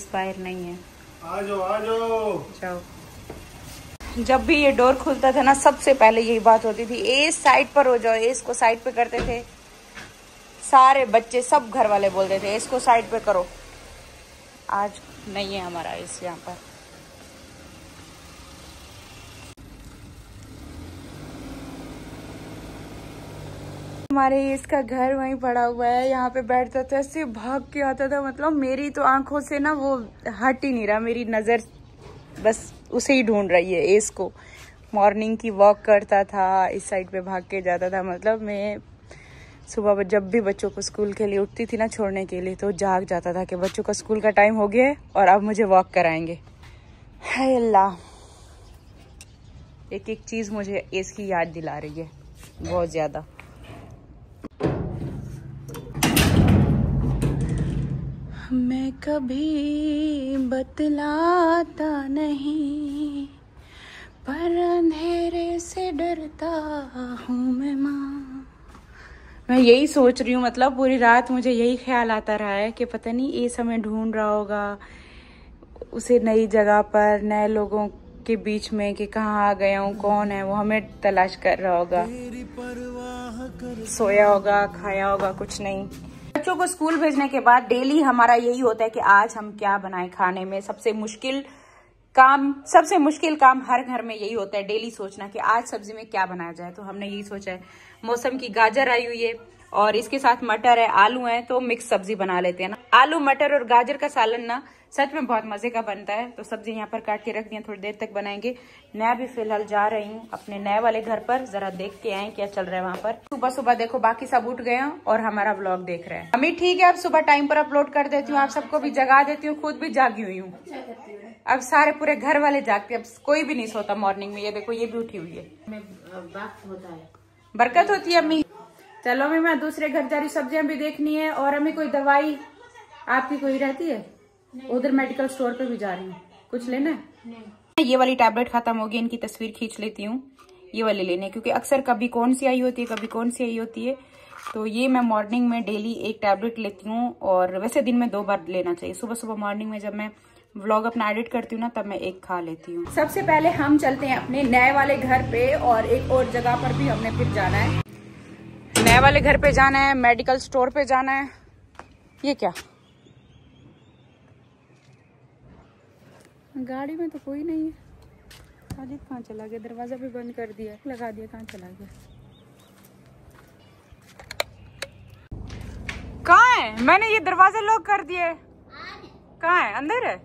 Expire नहीं है। आ जाओ। जाओ। जब भी ये डोर खुलता था ना, सबसे पहले यही बात होती थी, एस साइड पर हो जाओ। एस को साइड पे करते थे सारे बच्चे, सब घर वाले बोलते थे एस को साइड पे करो। आज नहीं है हमारा एस यहाँ पर। हमारे इसका घर वहीं पड़ा हुआ है, यहाँ पे बैठता था, ऐसे भाग के आता था। मतलब मेरी तो आंखों से ना वो हट ही नहीं रहा, मेरी नजर बस उसे ही ढूंढ रही है, एस को। मॉर्निंग की वॉक करता था, इस साइड पे भाग के जाता था। मतलब मैं सुबह जब भी बच्चों को स्कूल के लिए उठती थी ना छोड़ने के लिए, तो जाग जाता था कि बच्चों का स्कूल का टाइम हो गया है और अब मुझे वॉक कराएंगे। हाय अल्लाह, एक एक चीज मुझे एस की याद दिला रही है बहुत ज्यादा। मैं कभी बतलाता नहीं, पर अंधेरे से डरता हूँ मैं माँ। मैं यही सोच रही हूँ, मतलब पूरी रात मुझे यही ख्याल आता रहा है कि पता नहीं ये समय ढूंढ रहा होगा उसे नई जगह पर, नए लोगों के बीच में, कि कहाँ आ गया हूँ, कौन है वो, हमें तलाश कर रहा होगा। सोया होगा, खाया होगा, कुछ नहीं। बच्चों को स्कूल भेजने के बाद डेली हमारा यही होता है कि आज हम क्या बनाएं खाने में। सबसे मुश्किल काम हर घर में यही होता है, डेली सोचना कि आज सब्जी में क्या बनाया जाए। तो हमने यही सोचा है, मौसम की गाजर आई हुई है और इसके साथ मटर है, आलू है, तो मिक्स सब्जी बना लेते हैं ना। आलू मटर और गाजर का सालन ना सच में बहुत मजे का बनता है। तो सब्जी यहाँ पर काट के रख दी है, थोड़ी देर तक बनाएंगे। मैं भी फिलहाल जा रही हूँ अपने नए वाले घर पर, जरा देख के आए क्या चल रहा है वहाँ पर। सुबह सुबह देखो बाकी सब उठ गए हैं और हमारा व्लॉग देख रहे हैं। अम्मी ठीक है, अब सुबह टाइम पर अपलोड कर देती हूँ, आप सबको भी जगा देती हूँ, खुद भी जागी हुई हूँ। अब सारे पूरे घर वाले जागते, अब कोई भी नहीं सोता मॉर्निंग में। ये देखो ये भी उठी हुई है, बरकत होती है अम्मी। चलो अम्मी, मैं दूसरे घर जा रही, सब्जियां भी देखनी है। और अम्मी कोई दवाई आपकी कोई रहती है? उधर मेडिकल स्टोर पे भी जा रही हूँ, कुछ लेना है? ये वाली टैबलेट खत्म होगी, इनकी तस्वीर खींच लेती हूँ, ये वाली लेने, क्योंकि अक्सर कभी कौन सी आई होती है, कभी कौन सी आई होती है। तो ये मैं मॉर्निंग में डेली एक टैबलेट लेती हूँ, और वैसे दिन में 2 बार लेना चाहिए। सुबह सुबह मॉर्निंग में जब मैं व्लॉग अपना एडिट करती हूँ ना, तब मैं एक खा लेती हूँ। सबसे पहले हम चलते हैं अपने नए वाले घर पे, और एक और जगह पर भी हमने फिर जाना है। नए वाले घर पे जाना है, मेडिकल स्टोर पे जाना है। ये क्या, गाड़ी में तो कोई नहीं है। खालिद कहाँ चला गया? दरवाजा भी बंद कर दिया, लगा दिया, कहाँ चला गया? कहाँ है? मैंने ये दरवाजा लॉक कर दिया है। कहाँ है? अंदर है?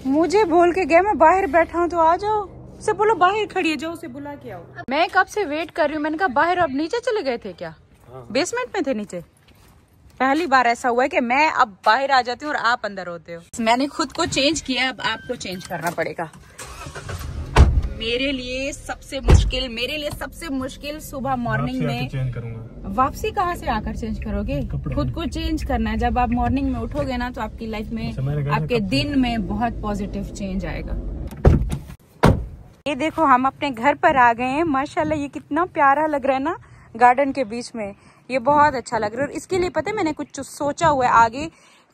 मुझे बोल के गया मैं बाहर बैठा हूँ, तो आ जाओ। उसे बोलो बाहर खड़ी है, जो उसे बुला के आओ। मैं कब से वेट कर रही हूँ, मैंने कहा बाहर। अब नीचे चले गए थे क्या? बेसमेंट में थे नीचे। पहली बार ऐसा हुआ है कि मैं अब बाहर आ जाती हूँ और आप अंदर होते हो। मैंने खुद को चेंज किया, अब आपको चेंज करना पड़ेगा। मेरे लिए सबसे मुश्किल सुबह मॉर्निंग में चेंज करूंगा। वापसी कहाँ से आकर चेंज करोगे? खुद को चेंज करना है। जब आप मॉर्निंग में उठोगे ना, तो आपकी लाइफ में, आपके दिन में बहुत पॉजिटिव चेंज आएगा। ये देखो हम अपने घर पर आ गए हैं। माशाल्लाह ये कितना प्यारा लग रहा है ना, गार्डन के बीच में। ये बहुत अच्छा लग रहा है। और इसके लिए पता है मैंने कुछ सोचा हुआ है आगे,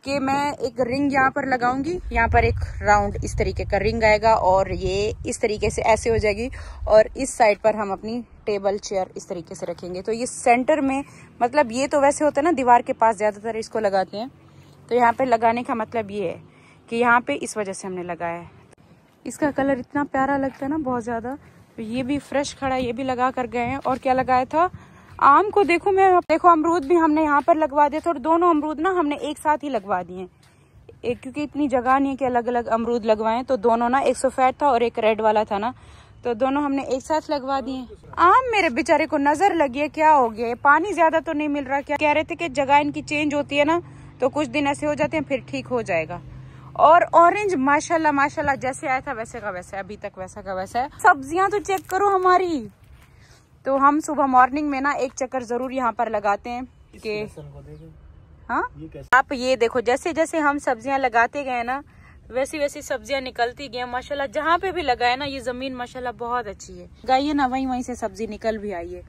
कि मैं एक रिंग यहाँ पर लगाऊंगी। यहाँ पर एक राउंड इस तरीके का रिंग आएगा, और ये इस तरीके से ऐसे हो जाएगी, और इस साइड पर हम अपनी टेबल चेयर इस तरीके से रखेंगे। तो ये सेंटर में, मतलब ये तो वैसे होता है ना दीवार के पास ज्यादातर इसको लगाते हैं, तो यहाँ पे लगाने का मतलब ये है कि यहाँ पे इस वजह से हमने लगाया है। इसका कलर इतना प्यारा लगता है ना, बहुत ज्यादा। तो ये भी फ्रेश खड़ा, ये भी लगा कर गए हैं। और क्या लगाया था, आम को देखो अमरूद भी हमने यहाँ पर लगवा दिया था, और दोनों अमरूद ना हमने एक साथ ही लगवा दिए हैं, क्योंकि इतनी जगह नहीं है कि अलग अलग अमरूद लगवाएं। तो दोनों ना, एक सफेद था और एक रेड वाला था ना, तो दोनों हमने एक साथ लगवा दिए। आम मेरे बेचारे को नजर लगी है, क्या हो गया? पानी ज्यादा तो नहीं मिल रहा क्या? कह रहे थे कि जगह इनकी चेंज होती है ना, तो कुछ दिन ऐसे हो जाते हैं, फिर ठीक हो जाएगा। और ऑरेंज माशाल्लाह जैसे आया था वैसे का वैसा है, अभी तक वैसा का वैसा है। सब्जियां तो चेक करो हमारी। तो हम सुबह मॉर्निंग में ना एक चक्कर जरूर यहाँ पर लगाते हैं कि हाँ, आप ये देखो, जैसे जैसे हम सब्जियां लगाते गए ना, वैसी वैसी सब्जियां निकलती गई माशाल्लाह। जहाँ पे भी लगाए ना, ये जमीन माशाल्लाह बहुत अच्छी है, गाइए ना, वहीं से सब्जी निकल भी आई है।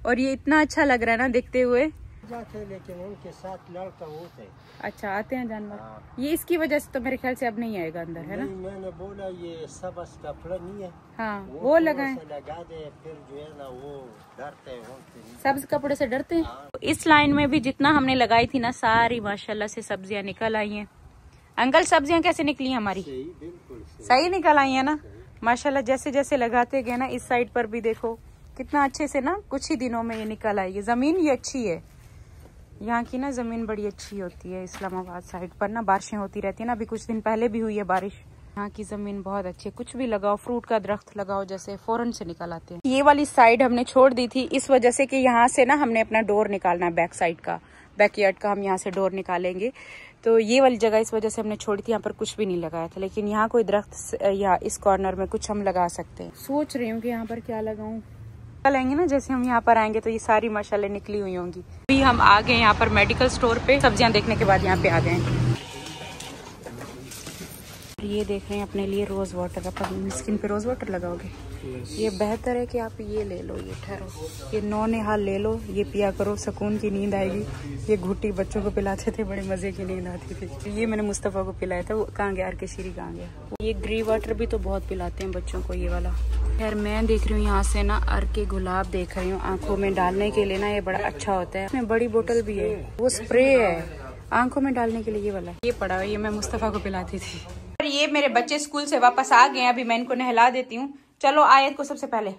और ये इतना अच्छा लग रहा है ना देखते हुए, जाते, लेकिन उनके साथ लड़का होते हैं। अच्छा, आते हैं जानवर। हाँ। ये इसकी वजह से तो मेरे ख्याल से अब नहीं आएगा अंदर, है ना? नहीं, मैंने बोला ये सबस कपड़ा नहीं है। हाँ, वो लगाए, लगा दे, फिर जो है ना वो डरते हैं, सब्ज कपड़े से डरते हैं। हाँ। इस लाइन में भी जितना हमने लगाई थी ना, सारी माशाल्लाह से सब्जियां निकल आई हैं। अंकल, सब्जियां कैसे निकली हमारी? बिल्कुल सही निकल आई है ना माशाल्लाह। जैसे जैसे लगाते गए ना, इस साइड पर भी देखो कितना अच्छे से ना कुछ ही दिनों में ये निकल आई है। जमीन ये अच्छी है, यहाँ की ना जमीन बड़ी अच्छी होती है। इस्लामाबाद साइड पर ना बारिशें होती रहती है ना, अभी कुछ दिन पहले भी हुई है बारिश। यहाँ की जमीन बहुत अच्छी है, कुछ भी लगाओ, फ्रूट का दरख्त लगाओ, जैसे फौरन से निकल आते हैं। ये वाली साइड हमने छोड़ दी थी इस वजह से कि यहाँ से ना हमने अपना डोर निकालना है, बैक साइड का, बैकयार्ड का हम यहाँ से डोर निकालेंगे। तो ये वाली जगह इस वजह से हमने छोड़ी थी, यहाँ पर कुछ भी नहीं लगाया था। लेकिन यहाँ कोई दरख्त या इस कॉर्नर में कुछ हम लगा सकते हैं। सोच रही हूँ कि यहाँ पर क्या लगाऊं। कल आएंगे ना, जैसे हम यहाँ पर आएंगे तो ये सारी माशाल्लाह निकली हुई होंगी। अभी हम आ गए यहाँ पर मेडिकल स्टोर पे, सब्जियां देखने के बाद यहाँ पे आ गए। ये देख रहे हैं अपने लिए रोज वाटर। आप स्किन पे रोज वाटर लगाओगे, ये बेहतर है कि आप ये ले लो, ये ठहरो, ये 9 निहाल ले लो, ये पिया करो, सुकून की नींद आएगी। ये घुट्टी बच्चों को पिलाते थे, बड़े मजे की नींद आती थी। ये मैंने मुस्तफ़ा को पिलाया था। वो कहाँ गया, अर्केशीरी कहाँ गया। ये ग्री वाटर भी तो बहुत पिलाते हैं बच्चों को, ये वाला। खैर मैं देख रही हूँ यहाँ से ना अर्के गुलाब देख रही हूँ, आंखों में डालने के लिए ना ये बड़ा अच्छा होता है। इसमें बड़ी बोतल भी है, वो स्प्रे है आंखों में डालने के लिए, ये वाला। ये पड़ा है, ये मैं मुस्तफ़ा को पिलाती थी। ये मेरे बच्चे स्कूल से वापस आ गए हैं, अभी मैं इनको नहला देती हूँ। चलो आयत को सबसे पहले,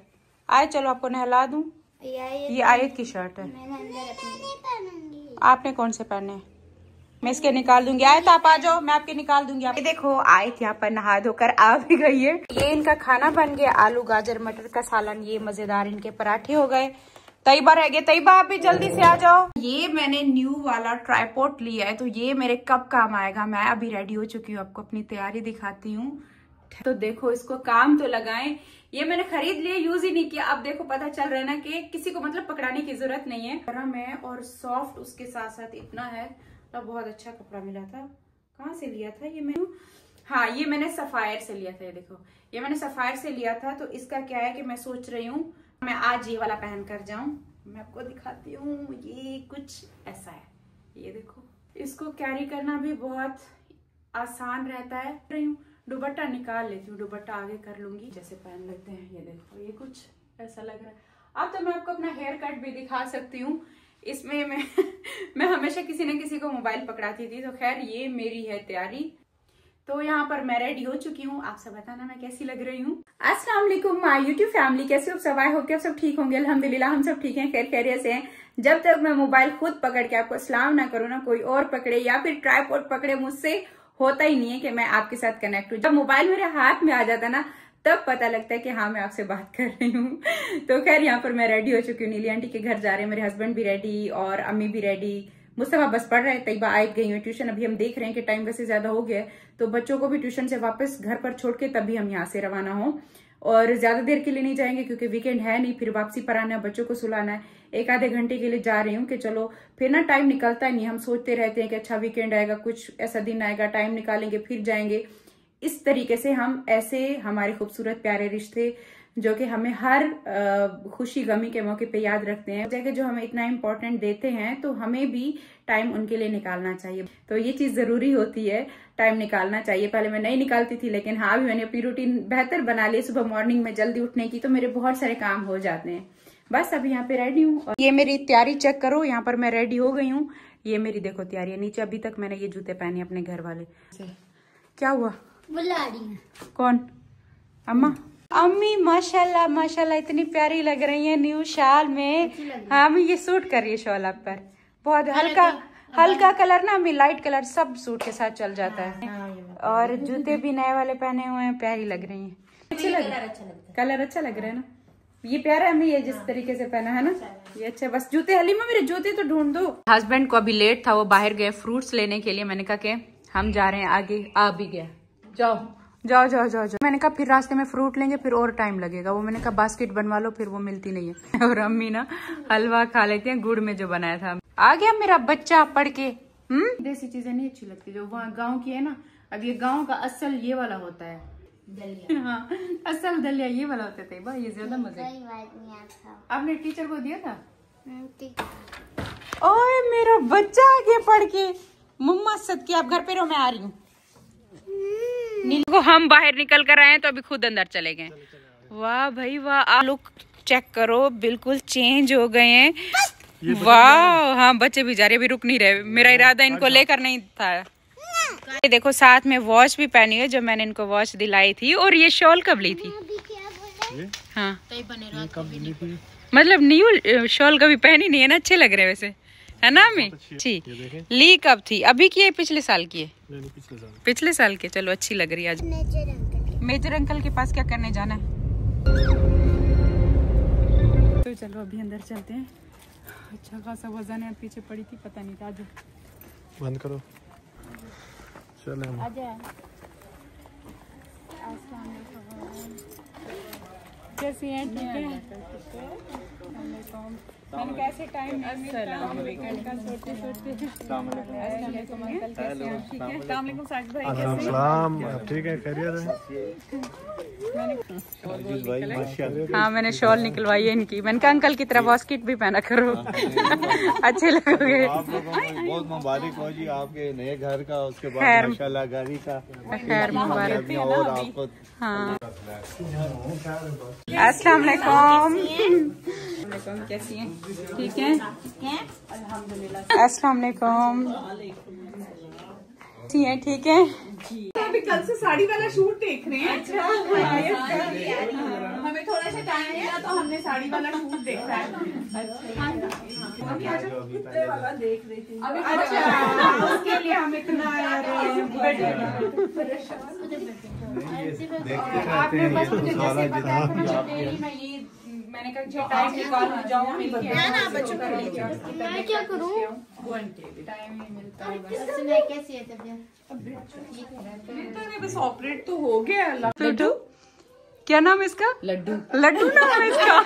आयत चलो आपको नहला दूं। ये आयत की शर्ट है, आपने कौन से पहने? मैं इसके निकाल दूंगी। आयत आप आ जाओ, मैं आपके निकाल दूंगी। ये देखो आयत यहाँ पर नहा धोकर आ भी गई है। ये इनका खाना बन गया, आलू गाजर मटर का सालन। ये मजेदार इनके पराठे हो गए। तैयबा रह गए, तैयबा आप भी जल्दी से आ जाओ। ये मैंने न्यू वाला ट्राइपॉड लिया है, तो ये मेरे कब काम आएगा। मैं अभी रेडी हो चुकी हूँ, आपको अपनी तैयारी दिखाती हूँ। तो देखो इसको काम तो लगाएं। ये मैंने खरीद लिया, यूज ही नहीं किया। अब देखो पता चल रहा है ना कि किसी को मतलब पकड़ाने की जरूरत नहीं है। गरम है और सॉफ्ट उसके साथ साथ इतना है, तो बहुत अच्छा कपड़ा मिला था। कहाँ से लिया था ये मैंने? हाँ, ये मैंने सफायर से लिया था। ये देखो, ये मैंने सफायर से लिया था। तो इसका क्या है कि मैं सोच रही हूँ मैं आज ये वाला पहन कर जाऊं। मैं आपको दिखाती हूँ, ये कुछ ऐसा है। ये देखो, इसको कैरी करना भी बहुत आसान रहता है। दुपट्टा निकाल लेती हूँ, दुपट्टा आगे कर लूंगी, जैसे पहन लेते हैं। ये देखो, ये कुछ ऐसा लग रहा है। अब तो मैं आपको अपना हेयर कट भी दिखा सकती हूँ। इसमें मैं हमेशा किसी न किसी को मोबाइल पकड़ाती थी। तो खैर ये मेरी है तैयारी। तो यहाँ पर मैं रेडी हो चुकी हूँ। आप सब बताना मैं कैसी लग रही हूँ। अस्सलाम वालेकुम माय यूट्यूब फैमिली, कैसे हो सब? आई होप कि आप सब ठीक होंगे। अल्हम्दुलिल्लाह हम सब ठीक हैं, खैर खैरियत से हैं। जब तक मैं मोबाइल खुद पकड़ के आपको सलाम ना करूँ ना, कोई और पकड़े या फिर ट्राइपॉड पकड़े, मुझसे होता ही नहीं है कि मैं आपके साथ कनेक्ट हूँ। जब मोबाइल मेरे हाथ में आ जाता ना, तब पता लगता है कि हाँ मैं आपसे बात कर रही हूँ। तो खैर यहाँ पर मैं रेडी हो चुकी हूँ। नीली आंटी के घर जा रहे हैं, मेरे हस्बैंड भी रेडी और अम्मी भी रेडी। मुस्तफा बस पढ़ रहे हैं, तैयबा आई गई है ट्यूशन। अभी हम देख रहे हैं कि टाइम वैसे ज्यादा हो गया है, तो बच्चों को भी ट्यूशन से वापस घर पर छोड़ के तभी हम यहाँ से रवाना हों। और ज्यादा देर के लिए नहीं जाएंगे क्योंकि वीकेंड है नहीं, फिर वापसी पर आना है, बच्चों को सुलाना है। 1 आधे घंटे के लिए जा रही हूँ कि चलो फिर ना टाइम निकलता नहीं। हम सोचते रहते हैं कि अच्छा वीकेंड आएगा, कुछ ऐसा दिन आएगा, टाइम निकालेंगे फिर जाएंगे। इस तरीके से हम ऐसे हमारे खूबसूरत प्यारे रिश्ते जो कि हमें हर खुशी गमी के मौके पे याद रखते हैं, जगह जो हमें इतना इम्पोर्टेंट देते हैं, तो हमें भी टाइम उनके लिए निकालना चाहिए। तो ये चीज जरूरी होती है, टाइम निकालना चाहिए। पहले मैं नहीं निकालती थी, लेकिन हाँ अभी मैंने अपनी रूटीन बेहतर बना ली सुबह मॉर्निंग में जल्दी उठने की, तो मेरे बहुत सारे काम हो जाते हैं। बस अभी यहाँ पे रेडी हूँ। ये मेरी तैयारी चेक करो, यहाँ पर मैं रेडी हो गई हूँ। ये मेरी देखो तैयारी है। नीचे अभी तक मैंने ये जूते पहने अपने घर वाले से। क्या हुआ? बुला रही है। कौन? अम्मा? अम्मी माशाल्लाह माशाल्लाह इतनी प्यारी लग रही है न्यू शाल में। हाँ अम्मी ये सूट कर रही है शॉल आप पर, बहुत हल्का कलर ना अम्मी, लाइट कलर सब सूट के साथ चल जाता है। और जूते भी नए वाले पहने हुए हैं, प्यारी लग रही है। अच्छी लग रहा है, कलर अच्छा लग रहा है ना। ये प्यारा है अम्मी, ये जिस तरीके से पहना है ना ये अच्छा। बस जूते हलीमा मेरे जूते तो ढूंढ दो। हस्बैंड को अभी लेट था, वो बाहर गए फ्रूट्स लेने के लिए। मैंने कहा कि हम जा रहे हैं आगे, आ भी गया। जाओ जाओ जाओ जाओ जाओ। मैंने कहा फिर रास्ते में फ्रूट लेंगे, फिर और टाइम लगेगा। वो मैंने कहा बास्केट बनवा लो, फिर वो मिलती नहीं है। और अम्मी ना हलवा खा लेती हैं गुड़ में जो बनाया था। आ गया मेरा बच्चा पढ़ के। देसी चीजें नहीं अच्छी लगती जो वहाँ गाँव की है ना। अब ये गाँव का असल ये वाला होता है दलिया। हाँ असल दलिया ये वाला होता है। ये ज्यादा मजे। आपने टीचर को दिया था? ओए मेरा बच्चा आगे पढ़ के, मम्मा सद के आप घर पे रहो, मैं आ रही हूँ। को हम बाहर निकल कर आए हैं तो अभी खुद अंदर चले गए। वाह भाई वाह, आप लोग चेक करो, बिल्कुल चेंज हो गए हैं। वाह हाँ, बच्चे भी जा रहे, अभी रुक नहीं रहे। मेरा इरादा इनको लेकर नहीं था। ये देखो साथ में वॉच भी पहनी है, जो मैंने इनको वॉच दिलाई थी। और ये शॉल कब ली थी? हाँ मतलब न्यू शॉल कभी पहनी नहीं है ना, अच्छे लग रहे हैं वैसे, है ना अम्मी? ठीक, ली कब थी? अभी की है पिछले साल की है? पिछले साल के। चलो अच्छी लग रही है आज। मेजर अंकल के पास क्या करने जाना है? तो चलो अभी अंदर चलते हैं। अच्छा खासा वजन है, पीछे पड़ी थी पता नहीं था। बंद करो, चलो कैसी हैं? ठीक है। मैंने कैसे टाइम नहीं मिलता, ठीक है, खैरियत है? हाँ मैंने शॉल निकलवाई है इनकी। मैंने कहा अंकल की तरह बास्केट भी पहना करो, अच्छे लगोगे। आप लोगों को बहुत मुबारक हो जी आपके नए घर का, उसके बाद माशाल्लाह गाड़ी का खैर मुबारक। और आपको हाँ अस्सलाम वालेकुम। कैसी हैं? ठीक है अल्हम्दुलिल्लाह। अस्सलाम वालेकुम। ठीक है। अभी कल से साड़ी वाला शूट देख रहे हैं। अच्छा हमें थोड़ा सा टाइम मिला तो हमने साड़ी वाला शूट देखा है। वाला देख रही थी। अच्छा उसके लिए हम इतना आपने बस मुझे जैसे बताया मैंने कहा टाइम निकाल जाऊँ बच्चों के लिए। मैं क्या करूँ? टाइम नहीं मिलता। कैसी है तबीयत? बस ऑपरेट तो हो गया। लड्डू क्या नाम है इसका? लड्डू। लड्डू नाम है इसका।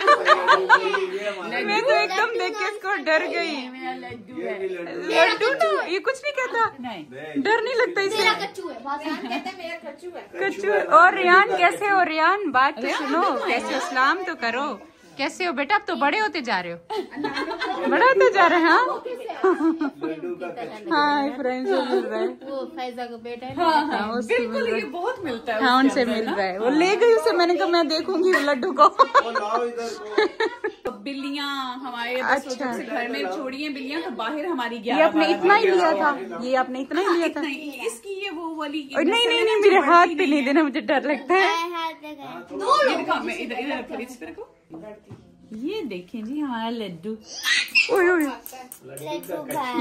मैं तो एकदम देख के इसको डर गई। लड्डू ना, ये कुछ नहीं कहता, डर नहीं लगता इसे। कच्चू है, कच्चू है। और रियान कैसे हो? रियान बात तो सुनो, कैसे हो? सलाम तो करो। कैसे हो बेटा? अब तो बड़े होते जा रहे हो, बड़े होते जा रहे हैं। हाँ फ्रेंड से मिल रहा है, वो फैजा का बेटा है। हाँ बिल्कुल ये बहुत मिलता है। हाँ उनसे मिल रहा है। वो ले गई उसे, मैंने कहा मैं देखूंगी लड्डू को। बिल्लियाँ हमारे अच्छा घर में छोड़ी हैं बिल्लियाँ, तो बाहर हमारी ये आपने इतना ही लिया था? ये आपने इतना ही लिया था? इसकी ये वो वाली नहीं नहीं नहीं, मेरे हाथ पे नहीं देना, मुझे डर लगता है। इधर ये देखें जी हमारा लड्डू।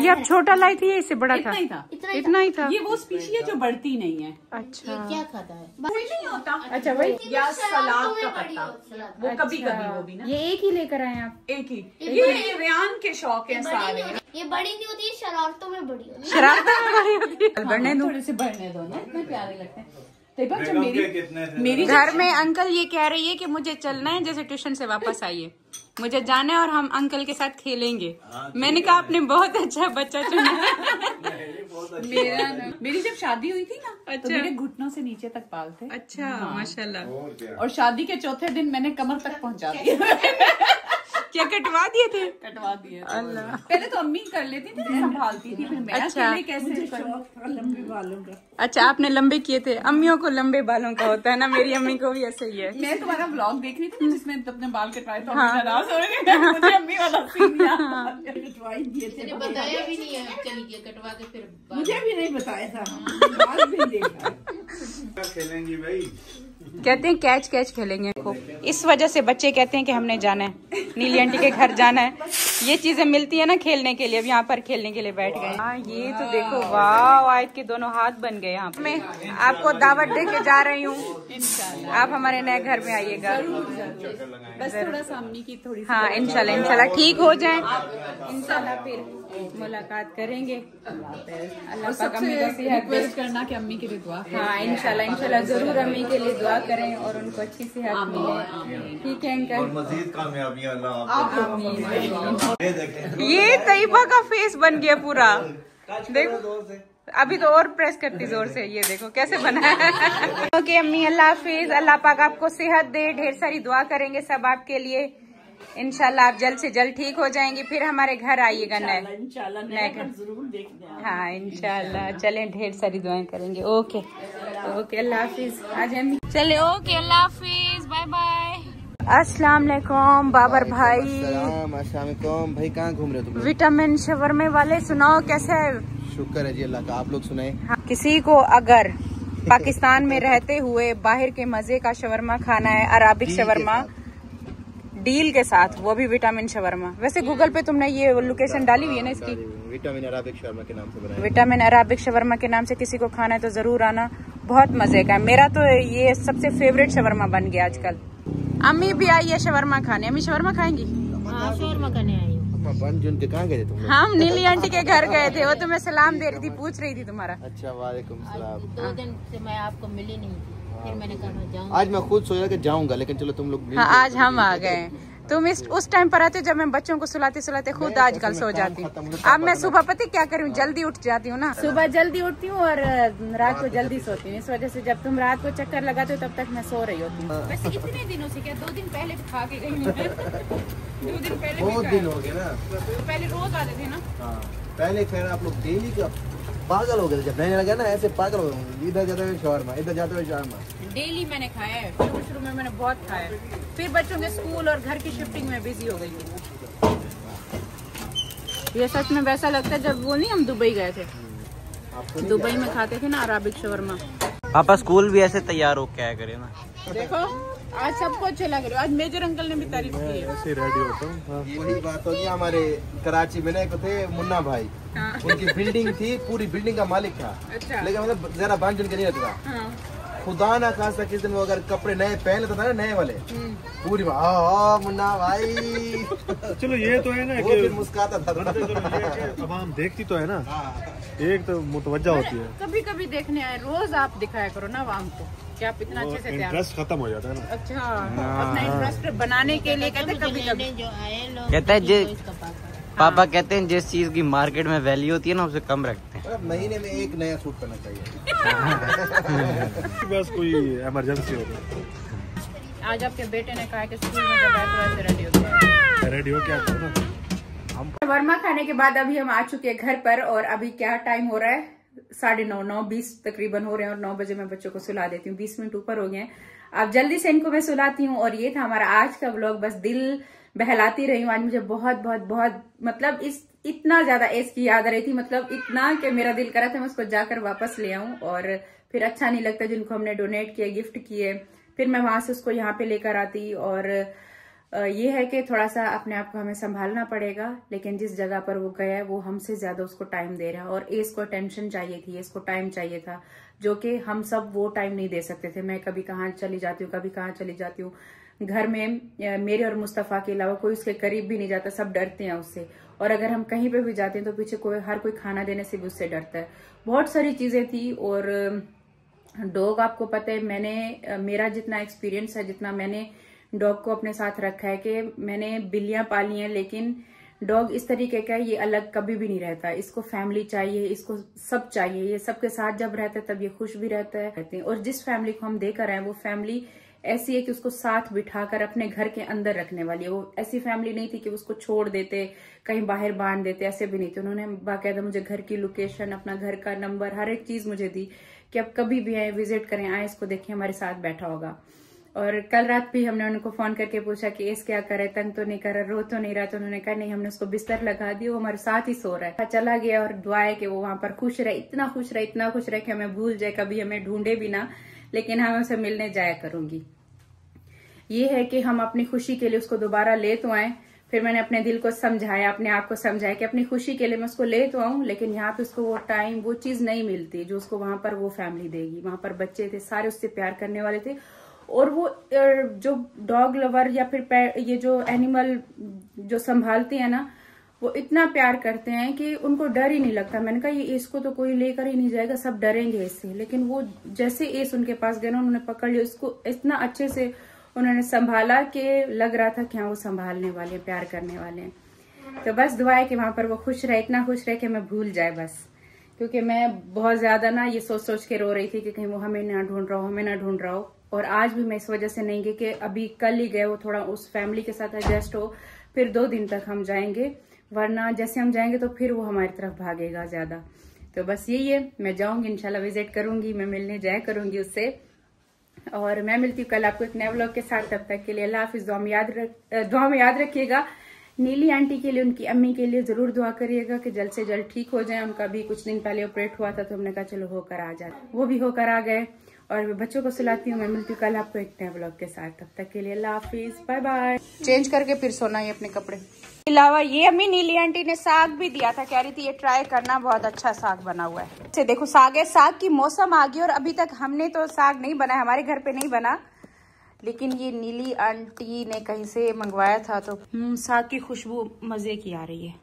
ये अब छोटा लाई थी, इससे बड़ा था? इतना ही था। ये वो स्पीशी है जो बढ़ती नहीं है। अच्छा क्या खाता है? कोई नहीं होता। अच्छा भाई, या सलाद का पत्ता, वो कभी कभी वो भी ना। ये एक ही लेकर आए आप? एक ही। ये रेयान के शौक है सारे। ये बड़ी नहीं होती, शरारतों में बड़ी होती है। शरारतों में बड़ी होती है। बढ़ने दो, थोड़े से बढ़ने दो ना, इतने प्यारे लगते हैं। जब मेरी घर में अंकल ये कह रही है कि मुझे चलना है, जैसे ट्यूशन से वापस आइए, मुझे जाना है और हम अंकल के साथ खेलेंगे। मैंने कहा आपने बहुत अच्छा बच्चा चुना। मेरी जब शादी हुई थी ना, अच्छा। तो मेरे घुटनों से नीचे तक बाल थे। अच्छा माशाल्लाह। और शादी के चौथे दिन मैंने कमर तक पहुंचा दिया। क्या कटवा दिए थे? कटवा दिए। अल्लाह। पहले तो अम्मी कर लेती थी, संभालती थी, फिर मैं अच्छा। अकेले कैसे लंबे बालों का। अच्छा आपने लंबे किए थे? अम्मियों को लंबे बालों का होता है ना, मेरी अम्मी को भी ऐसे ही है। मैं तुम्हारा व्लॉग देख रही थी ना, जिसमें अपने बाल कटवाए तो नाराज हो रहे थे। मुझे अम्मी वाला सीन याद कटवाई दिए थे। मैंने बताया भी नहीं है, चली गई कटवा के फिर। मुझे भी नहीं बताया था, बाल भी देखा। खेलेंगी भाई, कहते हैं कैच कैच खेलेंगे। इस वजह से बच्चे कहते हैं कि हमने जाना है, नीली आंटी के घर जाना है। ये चीजें मिलती है ना खेलने के लिए, अब यहाँ पर खेलने के लिए बैठ गए। हाँ ये तो देखो, वाह आयत के दोनों हाथ बन गए। यहाँ मैं आपको दावत दे के जा रही हूँ, आप हमारे नए घर में आइएगा। बस थोड़ा सा अम्मी की थोड़ी। हाँ इंशाल्लाह इंशाल्लाह ठीक हो जाए, इंशाल्लाह फिर मुलाकात करेंगे। अल्लाह पाक अम्मी को सेहत रिक्वेस्ट करना कि अम्मी के लिए दुआ। हाँ इंशाल्लाह इंशाल्लाह जरूर अम्मी के लिए दुआ करें और उनको अच्छी सेहत मिले। ठीक है अंकल, मजीद कामयाबियां अल्लाह आपको। ये तैयबा का फेस बन गया पूरा, देखो अभी तो और प्रेस करती जोर से। ये देखो कैसे बना है। ओके अम्मी, अल्लाह हाफिज। अल्लाह पाक आपको सेहत दे, ढेर सारी दुआ करेंगे सब आपके लिए। इंशाल्लाह आप जल्द से जल्द ठीक हो जाएंगी, फिर हमारे घर आइएगा। इंशाल्लाह जरूर देखने आएंगे। हाँ इंशाल्लाह। चलें, ढेर सारी दुआएं करेंगे। ओके ओके, अल्लाह हाफिज। आज हम चले। ओके, अल्लाह हाफिज, बाय बाय। अस्सलाम वालेकुम बाबर भाई। अस्सलाम वालेकुम भाई, कहाँ घूम रहे हो तुम? विटामिन शवरमे वाले, सुनाओ कैसे है? शुक्र है जी अल्लाह का, आप लोग सुनाए। हाँ, किसी को अगर पाकिस्तान में रहते हुए बाहर के मजे का शवरमा खाना है, अराबिक शवरमा डील के साथ, वो भी विटामिन शवरमा। वैसे गूगल पे तुमने ये लोकेशन डाली हुई है ना इसकी? विटामिन अराबिक शवरमा के नाम से बनाया। विटामिन अराबिक शवरमा के नाम से किसी को खाना है तो जरूर आना, बहुत मजे का है। मेरा तो ये सबसे फेवरेट शवरमा बन गया आजकल। अम्मी भी आई है शवरमा खाने। अम्मी शवरमा खाएंगी? शोरमा करने आई हूँ। कहाँ गए थे तुम? हम नीली आंटी के घर गए थे, वो तुम्हें सलाम दे रही थी, पूछ रही थी तुम्हारा। अच्छा, वालेकुम सलाम। 2 दिन से मैं आपको मिली नहीं थी, फिर मैंने कहा जाऊँ। आज मैं खुद सोचा कि जाऊंगा, लेकिन चलो तुम लोग। हाँ, आज हम आ गए। तुम उस टाइम पर आते जब मैं बच्चों को सुलाते सुलाते खुद आजकल सो जाती हूँ। अब मैं सुबह पति क्या करूँ, जल्दी उठ जाती हूँ ना। सुबह जल्दी उठती हूँ और रात को जल्दी सोती हूँ। इस वजह से जब तुम रात को चक्कर लगाते हो तब तक मैं सो रही होती हूँ। वैसे कितने दिनों से, क्या 2 दिन पहले खा के गई? 2 दिन पहले। बहुत दिन हो गए ना। पहले रोज आते थे ना। पहले खैर आप लोग डेली का पागल हो गए, जब रहने लगा ना ऐसे पागल हो गए। इधर जाते हुए शवरमा, इधर जाते हुए शवरमा। डेली मैंने खाया है, शुरू में मैंने बहुत खाया है, फिर बच्चों के स्कूल और घर की शिफ्टिंग में बिजी हो गई थी। ये सच में वैसा लगता है जब वो नहीं हम दुबई गए थे, दुबई में खाते थे ना अराबिक शवरमा। पापा स्कूल भी ऐसे तैयार हो क्या करे ना। देखो आज सबको अच्छा लग रहा है। आज मेजर अंकल ने भी तारीफ की है। ऐसे रेडी होता हूँ। यही बात होगी। हमारे कराची में ना एक थे मुन्ना भाई, उनकी बिल्डिंग थी, पूरी बिल्डिंग का मालिक था। अच्छा। लेकिन मतलब जरा बांझन के नहीं रहता था। खुदा ना खासा किस दिन वो अगर कपड़े नए पहन लेता था ना, नए वाले, पूरी मुन्ना भाई। चलो ये तो है ना वो फिर मुस्कुराता था। अब हम देखती तो है ना, एक तो मुतवज्जा होती है। कभी कभी देखने आए, रोज आप दिखाया करो ना आवाम को कि आप इतना अच्छे से इंटरेस्ट खत्म हो जाता है ना। अच्छा, अपना इंटरेस्ट बनाने के लिए कहते कभी कभी जो आए लोग कहता है पापा कहते हैं जिस चीज की मार्केट में वैल्यू होती है ना उसे कम रखते हैं। महीने में एक नया सूट पहनना चाहिए। बस कोई इमरजेंसी हो गई। आज आपके बेटे ने कहा कि स्कूल में जब आए तो ऐसे रेडी हो गया। रेडी हो क्या ना। शवरमा खाने के बाद अभी हम आ चुके हैं घर पर, और अभी क्या टाइम हो रहा है? 9:30, 9:20 तकरीबन हो रहे हैं, और 9 बजे मैं बच्चों को सुला देती हूँ। 20 मिनट ऊपर हो गए हैं। अब जल्दी से इनको मैं सुलाती हूँ। और ये था हमारा आज का व्लॉग। बस दिल बहलाती रही हूँ आज। मुझे बहुत बहुत बहुत मतलब इतना ज्यादा एस की याद आ रही थी, मतलब इतना कि मेरा दिल करा था मैं उसको जाकर वापस ले आऊं। और फिर अच्छा नहीं लगता जिनको हमने डोनेट किए, गिफ्ट किए, फिर मैं वहां से उसको यहाँ पे लेकर आती। और ये है कि थोड़ा सा अपने आप को हमें संभालना पड़ेगा, लेकिन जिस जगह पर वो गया है वो हमसे ज्यादा उसको टाइम दे रहा है। और एस को टेंशन चाहिए थी, इसको टाइम चाहिए था, जो कि हम सब वो टाइम नहीं दे सकते थे। मैं कभी कहाँ चली जाती हूँ, कभी कहाँ चली जाती हूँ। घर में मेरे और मुस्तफा के अलावा कोई उसके करीब भी नहीं जाता, सब डरते हैं उससे। और अगर हम कहीं पे भी जाते हैं तो पीछे हर कोई खाना देने से भी उससे डरता है। बहुत सारी चीजें थी। और डॉग आपको पता है, मेरा जितना एक्सपीरियंस है, जितना मैंने डॉग को अपने साथ रखा है, कि मैंने बिल्लियां पाली हैं, लेकिन डॉग इस तरीके का ये अलग कभी भी नहीं रहता। इसको फैमिली चाहिए, इसको सब चाहिए। ये सबके साथ जब रहता है तब ये खुश भी रहता है। और जिस फैमिली को हम देकर आए वो फैमिली ऐसी है कि उसको साथ बिठाकर अपने घर के अंदर रखने वाली है। वो ऐसी फैमिली नहीं थी कि उसको छोड़ देते, कहीं बाहर बांध देते, ऐसे भी नहीं थे। उन्होंने बाकायदा मुझे घर की लोकेशन, अपना घर का नंबर, हर एक चीज मुझे दी कि अब कभी भी आए, विजिट करें, आए, इसको देखें, हमारे साथ बैठा होगा। और कल रात भी हमने उनको फोन करके पूछा कि इस क्या करे, तंग तो नहीं कर रहा, रो तो नहीं रहा? तो उन्होंने कहा नहीं, हमने उसको बिस्तर लगा दिया, वो हमारे साथ ही सो रहा है। चला गया और दुआ है कि वो वहां पर खुश रहे, इतना खुश रहे, इतना खुश रहे कि हमें भूल जाए, कभी हमें ढूंढे भी ना, लेकिन हम उसे मिलने जाया करूंगी। ये है कि हम अपनी खुशी के लिए उसको दोबारा ले तो आए। फिर मैंने अपने दिल को समझाया, अपने आप को समझाया कि अपनी खुशी के लिए मैं उसको ले तो आऊं, लेकिन यहाँ पे उसको वो टाइम, वो चीज नहीं मिलती जो उसको वहां पर वो फैमिली देगी। वहां पर बच्चे थे, सारे उससे प्यार करने वाले थे। और वो जो डॉग लवर या फिर ये जो एनिमल जो संभालते हैं ना, वो इतना प्यार करते हैं कि उनको डर ही नहीं लगता। मैंने कहा ये इसको तो कोई लेकर ही नहीं जाएगा, सब डरेंगे इससे, लेकिन वो जैसे एस उनके पास गए ना, उन्होंने पकड़ लिया उसको, इतना अच्छे से उन्होंने संभाला कि लग रहा था कि हाँ वो संभालने वाले, प्यार करने वाले हैं। तो बस दुआ है कि वहां पर वो खुश रहे, इतना खुश रहे कि मैं भूल जाए बस, क्योंकि मैं बहुत ज्यादा ना ये सोच सोच के रो रही थी कि कहीं वो हमें ना ढूंढ रहा हो, हमें ना ढूंढ रहा हो। और आज भी मैं इस वजह से नहीं गई कि अभी कल ही गए, वो थोड़ा उस फैमिली के साथ एडजस्ट हो, फिर 2 दिन तक हम जाएंगे, वरना जैसे हम जाएंगे तो फिर वो हमारी तरफ भागेगा ज्यादा। तो बस यही है, मैं जाऊंगी इंशाल्लाह, विजिट करूंगी, मैं मिलने जाया करूंगी उससे। और मैं मिलती हूँ कल आपको एक नए व्लॉग के साथ। तब तक के लिए अल्लाह हाफिज। दुआ में याद रखिएगा। नीली आंटी के लिए, उनकी अम्मी के लिए जरूर दुआ करिएगा कि जल्द से जल्द ठीक हो जाए। उनका भी कुछ दिन पहले ऑपरेट हुआ था, तो हमने कहा चलो होकर आ जाए, वो भी होकर आ गए। और मैं बच्चों को सुलाती हूँ। मैं मिलती हूँ कल आपको एक नए व्लॉग के साथ। तब तक के लिए अल्लाह हाफिज, बाय बाय। चेंज करके फिर सोना है अपने कपड़े। अलावा ये अम्मी नीली आंटी ने साग भी दिया था, कह रही थी ये ट्राई करना, बहुत अच्छा साग बना हुआ है। अच्छा देखो साग है, साग की मौसम आ गई और अभी तक हमने तो साग नहीं बना, हमारे घर पे नहीं बना, लेकिन ये नीली आंटी ने कहीं से मंगवाया था, तो साग की खुशबू मजे की आ रही है।